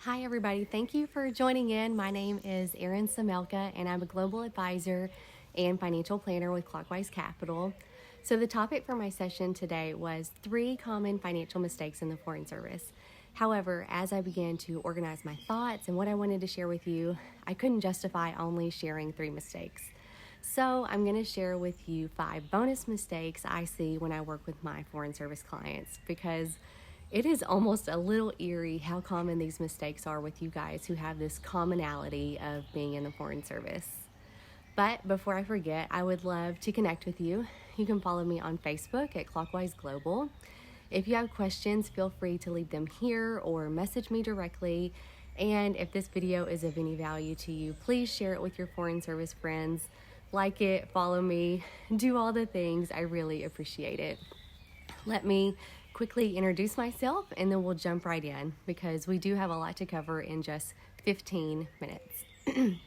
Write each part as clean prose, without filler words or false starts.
Hi, everybody. Thank you for joining in. My name is Erin Samelka, and I'm a global advisor and financial planner with Clockwise Capital. So, the topic for my session today was 3 common financial mistakes in the Foreign Service. However, as I began to organize my thoughts and what I wanted to share with you, I couldn't justify only sharing 3 mistakes. So, I'm going to share with you 5 bonus mistakes I see when I work with my Foreign Service clients because it is almost a little eerie how common these mistakes are with you guys who have this commonality of being in the Foreign Service. But before I forget, I would love to connect with you. You can follow me on Facebook at Clockwise Global. If you have questions, feel free to leave them here or message me directly. And if this video is of any value to you, please share it with your Foreign Service friends. Like it, follow me, do all the things. I really appreciate it. Let me quickly introduce myself and then we'll jump right in because we do have a lot to cover in just 15 minutes.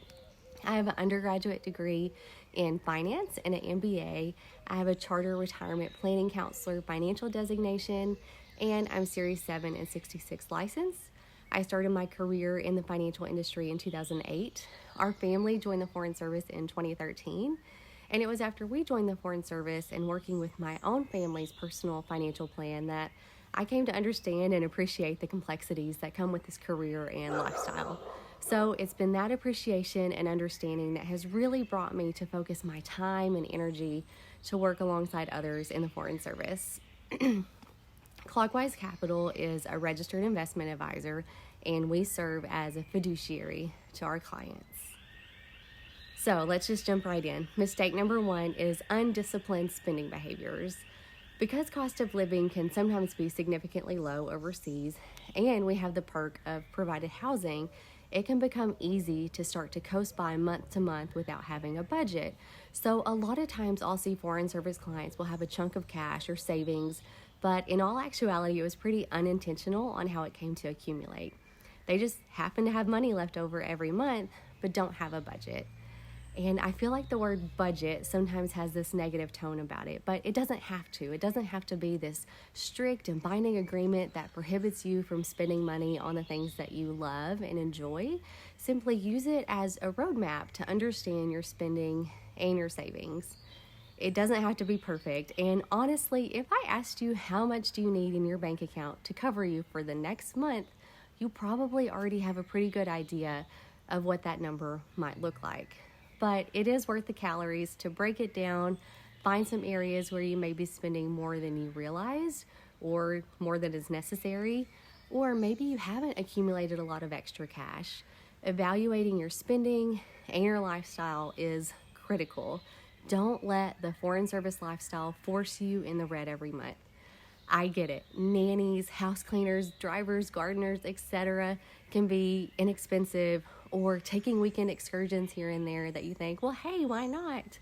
I have an undergraduate degree in finance and an MBA. I have a charter retirement planning counselor financial designation, and I'm Series 7 and 66 licensed. I started my career in the financial industry in 2008. Our family joined the Foreign Service in 2013. And it was after we joined the Foreign Service and working with my own family's personal financial plan that I came to understand and appreciate the complexities that come with this career and lifestyle. So it's been that appreciation and understanding that has really brought me to focus my time and energy to work alongside others in the Foreign Service. Clockwise Capital is a registered investment advisor, and we serve as a fiduciary to our clients. So let's just jump right in. Mistake number 1 is undisciplined spending behaviors. Because cost of living can sometimes be significantly low overseas, and we have the perk of provided housing, it can become easy to start to coast by month to month without having a budget. So a lot of times I'll see Foreign Service clients will have a chunk of cash or savings, but in all actuality, it was pretty unintentional on how it came to accumulate. They just happen to have money left over every month, but don't have a budget. And I feel like the word budget sometimes has this negative tone about it, but it doesn't have to. It doesn't have to be this strict and binding agreement that prohibits you from spending money on the things that you love and enjoy. Simply use it as a roadmap to understand your spending and your savings. It doesn't have to be perfect. And honestly, if I asked you how much do you need in your bank account to cover you for the next month, you probably already have a pretty good idea of what that number might look like. But it is worth the calories to break it down, find some areas where you may be spending more than you realized or more than is necessary, or maybe you haven't accumulated a lot of extra cash. Evaluating your spending and your lifestyle is critical. Don't let the Foreign Service lifestyle force you in the red every month. I get it. Nannies, house cleaners, drivers, gardeners, etc. can be inexpensive, or taking weekend excursions here and there that you think, well, hey, why not?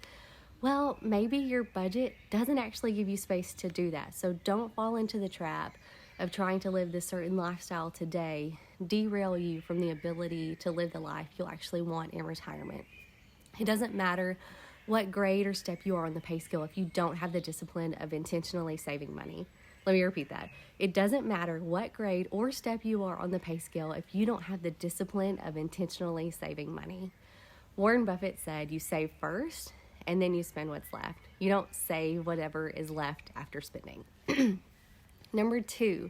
Well, maybe your budget doesn't actually give you space to do that. So don't fall into the trap of trying to live this certain lifestyle today, derail you from the ability to live the life you'll actually want in retirement. It doesn't matter what grade or step you are on the pay scale if you don't have the discipline of intentionally saving money. Let me repeat that. It doesn't matter what grade or step you are on the pay scale if you don't have the discipline of intentionally saving money. Warren Buffett said you save first and then you spend what's left. You don't save whatever is left after spending. Number 2,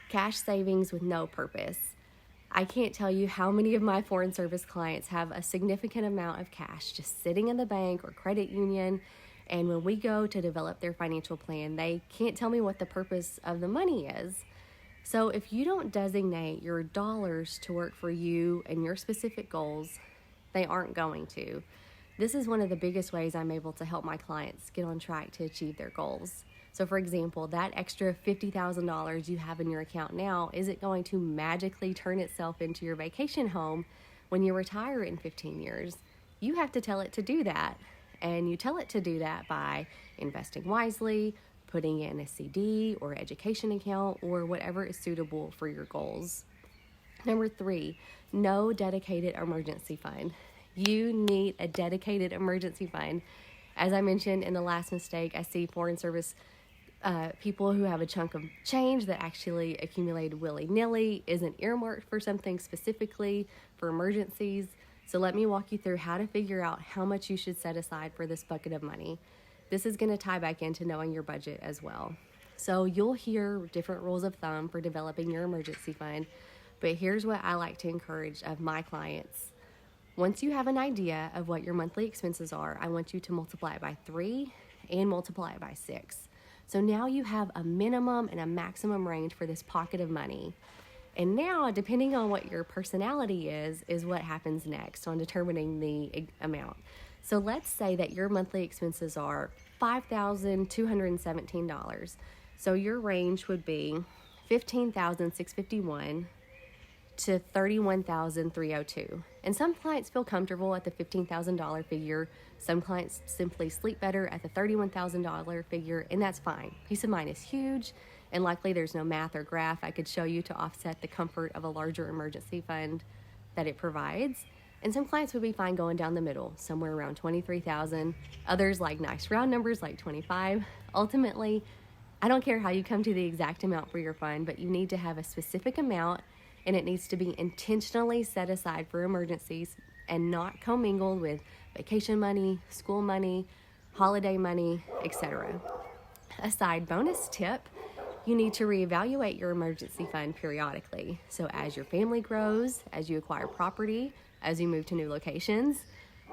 cash savings with no purpose. I can't tell you how many of my Foreign Service clients have a significant amount of cash just sitting in the bank or credit union. And when we go to develop their financial plan, they can't tell me what the purpose of the money is. So if you don't designate your dollars to work for you and your specific goals, they aren't going to. This is one of the biggest ways I'm able to help my clients get on track to achieve their goals. So for example, that extra $50,000 you have in your account now isn't going to magically turn itself into your vacation home when you retire in 15 years. You have to tell it to do that. And you tell it to do that by investing wisely, putting in a CD or education account or whatever is suitable for your goals. Number 3, no dedicated emergency fund. You need a dedicated emergency fund. As I mentioned in the last mistake, I see Foreign Service People who have a chunk of change that actually accumulated willy-nilly, isn't earmarked for something specifically for emergencies. So let me walk you through how to figure out how much you should set aside for this bucket of money. This is going to tie back into knowing your budget as well. So you'll hear different rules of thumb for developing your emergency fund, but here's what I like to encourage of my clients. Once you have an idea of what your monthly expenses are, I want you to multiply it by 3 and multiply it by 6. So now you have a minimum and a maximum range for this pocket of money. And now, depending on what your personality is what happens next on determining the amount. So let's say that your monthly expenses are $5,217. So your range would be $15,651 to $31,302. And some clients feel comfortable at the $15,000 figure. Some clients simply sleep better at the $31,000 figure, and that's fine. Peace of mind is huge, and likely there's no math or graph I could show you to offset the comfort of a larger emergency fund that it provides. And some clients would be fine going down the middle, somewhere around $23,000. Others like nice round numbers like 25. Ultimately, I don't care how you come to the exact amount for your fund, but you need to have a specific amount, and it needs to be intentionally set aside for emergencies and not commingled with vacation money, school money, holiday money, etc. A side bonus tip, you need to reevaluate your emergency fund periodically. So as your family grows, as you acquire property, as you move to new locations,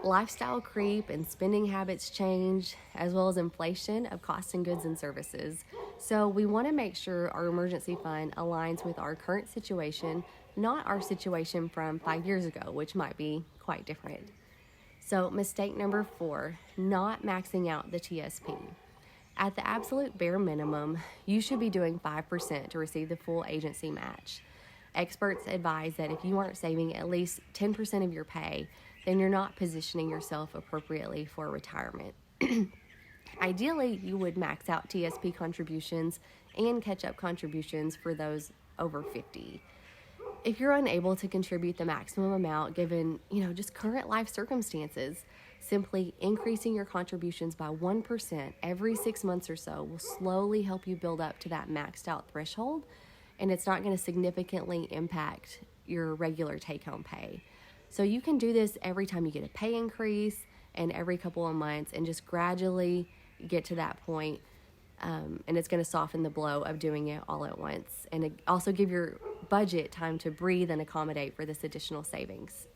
lifestyle creep and spending habits change, as well as inflation of costs and goods and services. So we want to make sure our emergency fund aligns with our current situation, not our situation from 5 years ago, which might be quite different. So mistake number 4, not maxing out the TSP. At the absolute bare minimum, you should be doing 5% to receive the full agency match. Experts advise that if you aren't saving at least 10% of your pay, then you're not positioning yourself appropriately for retirement. Ideally, you would max out TSP contributions and catch-up contributions for those over 50. If you're unable to contribute the maximum amount given, just current life circumstances, simply increasing your contributions by 1% every 6 months or so will slowly help you build up to that maxed out threshold, and it's not going to significantly impact your regular take-home pay. So you can do this every time you get a pay increase and every couple of months, and just gradually get to that point. And it's going to soften the blow of doing it all at once, and also give your budget time to breathe and accommodate for this additional savings.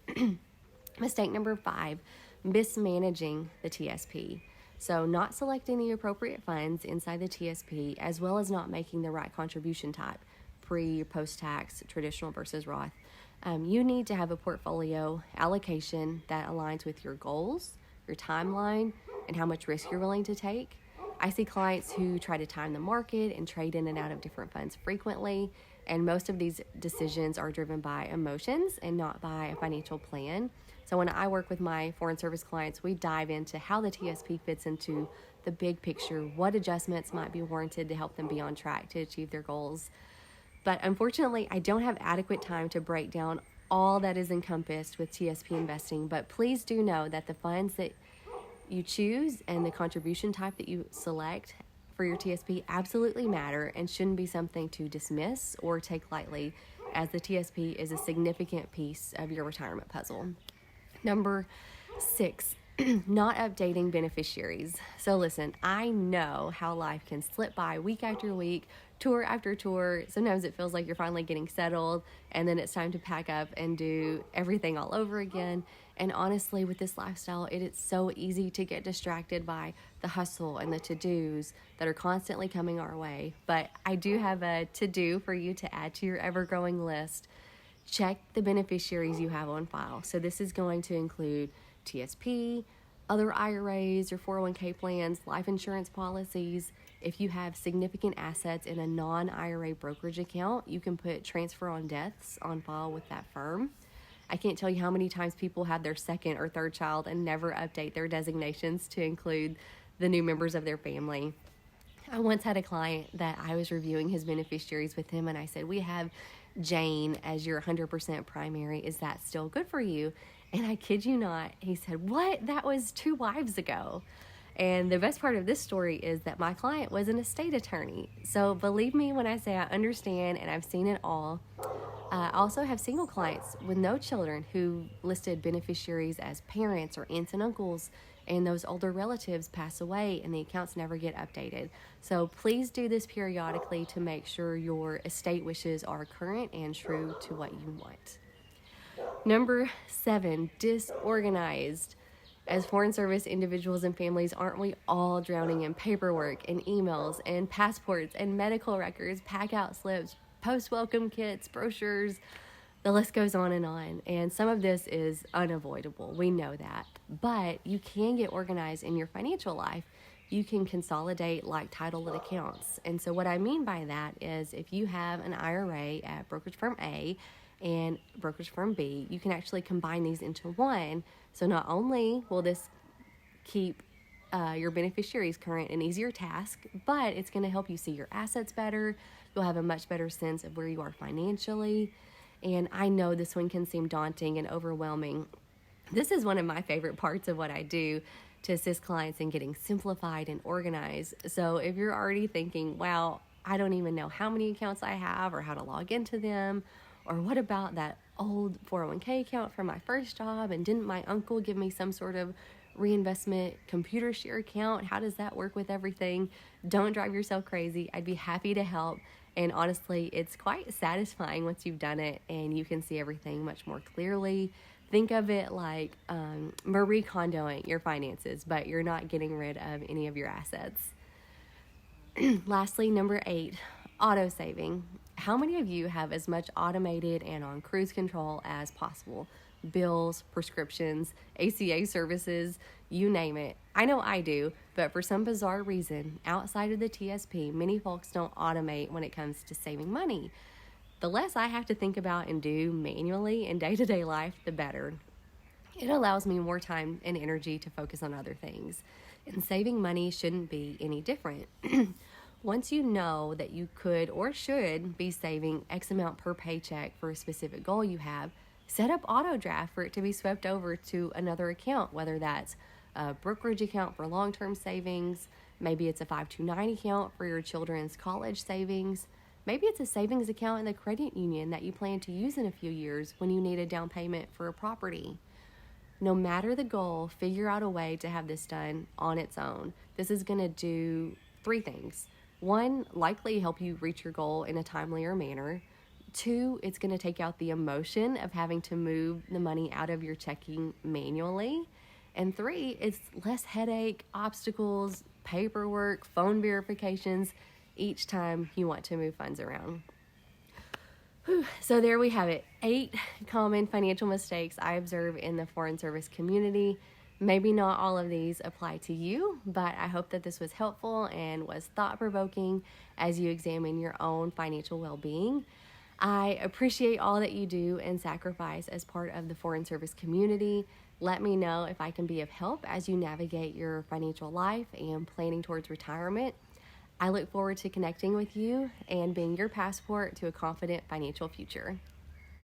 Mistake number 5, mismanaging the TSP. So not selecting the appropriate funds inside the TSP, as well as not making the right contribution type, pre, post-tax, traditional versus Roth. You need to have a portfolio allocation that aligns with your goals, your timeline, and how much risk you're willing to take. I see clients who try to time the market and trade in and out of different funds frequently, and most of these decisions are driven by emotions and not by a financial plan. So when I work with my foreign service clients, we dive into how the TSP fits into the big picture, what adjustments might be warranted to help them be on track to achieve their goals. But unfortunately, I don't have adequate time to break down all that is encompassed with TSP investing, but please do know that the funds that you choose and the contribution type that you select for your TSP absolutely matter and shouldn't be something to dismiss or take lightly, as the TSP is a significant piece of your retirement puzzle. Number 6, not updating beneficiaries. So listen, I know how life can slip by week after week, tour after tour. Sometimes it feels like you're finally getting settled, and then it's time to pack up and do everything all over again. And honestly, with this lifestyle, it is so easy to get distracted by the hustle and the to-dos that are constantly coming our way. But I do have a to-do for you to add to your ever-growing list. Check the beneficiaries you have on file. So this is going to include TSP, other IRAs or 401k plans, life insurance policies. If you have significant assets in a non-IRA brokerage account, you can put transfer on deaths on file with that firm. I can't tell you how many times people have their second or third child and never update their designations to include the new members of their family. I once had a client that I was reviewing his beneficiaries with him, and I said, we have Jane as your 100% primary. Is that still good for you? And I kid you not, he said, what? That was 2 wives ago. And the best part of this story is that my client was an estate attorney. So believe me when I say I understand and I've seen it all. I also have single clients with no children who listed beneficiaries as parents or aunts and uncles, and those older relatives pass away and the accounts never get updated. So please do this periodically to make sure your estate wishes are current and true to what you want. Number 7, disorganized. As Foreign Service individuals and families, aren't we all drowning in paperwork and emails and passports and medical records, pack-out slips, post-welcome kits, brochures? The list goes on. And some of this is unavoidable. We know that. But you can get organized in your financial life. You can consolidate like titled accounts. And so what I mean by that is if you have an IRA at brokerage firm A and brokerage firm B, you can actually combine these into one. So not only will this keep your beneficiaries current, an easier task, but it's going to help you see your assets better. You'll have a much better sense of where you are financially. And I know this one can seem daunting and overwhelming. This is one of my favorite parts of what I do to assist clients in getting simplified and organized. So if you're already thinking, wow, I don't even know how many accounts I have or how to log into them, or what about that old 401k account from my first job, and didn't my uncle give me some sort of reinvestment computer share account? How does that work with everything? Don't drive yourself crazy. I'd be happy to help. And honestly, it's quite satisfying once you've done it and you can see everything much more clearly. Think of it like Marie Kondoing your finances, but you're not getting rid of any of your assets. Lastly, number 8, auto saving. How many of you have as much automated and on cruise control as possible? Bills, prescriptions, ACA services, you name it. I know I do, but for some bizarre reason, outside of the TSP, many folks don't automate when it comes to saving money. The less I have to think about and do manually in day-to-day life, the better. It allows me more time and energy to focus on other things. And saving money shouldn't be any different. Once you know that you could or should be saving X amount per paycheck for a specific goal you have, set up auto draft for it to be swept over to another account, whether that's a brokerage account for long-term savings, maybe it's a 529 account for your children's college savings, maybe it's a savings account in the credit union that you plan to use in a few years when you need a down payment for a property. No matter the goal, figure out a way to have this done on its own. This is going to do 3 things. 1, likely help you reach your goal in a timelier manner. 2, it's going to take out the emotion of having to move the money out of your checking manually. And 3, it's less headache, obstacles, paperwork, phone verifications each time you want to move funds around. So there we have it. 8 common financial mistakes I observe in the Foreign Service community. Maybe not all of these apply to you, but I hope that this was helpful and was thought-provoking as you examine your own financial well-being. I appreciate all that you do and sacrifice as part of the Foreign Service community. Let me know if I can be of help as you navigate your financial life and planning towards retirement. I look forward to connecting with you and being your passport to a confident financial future.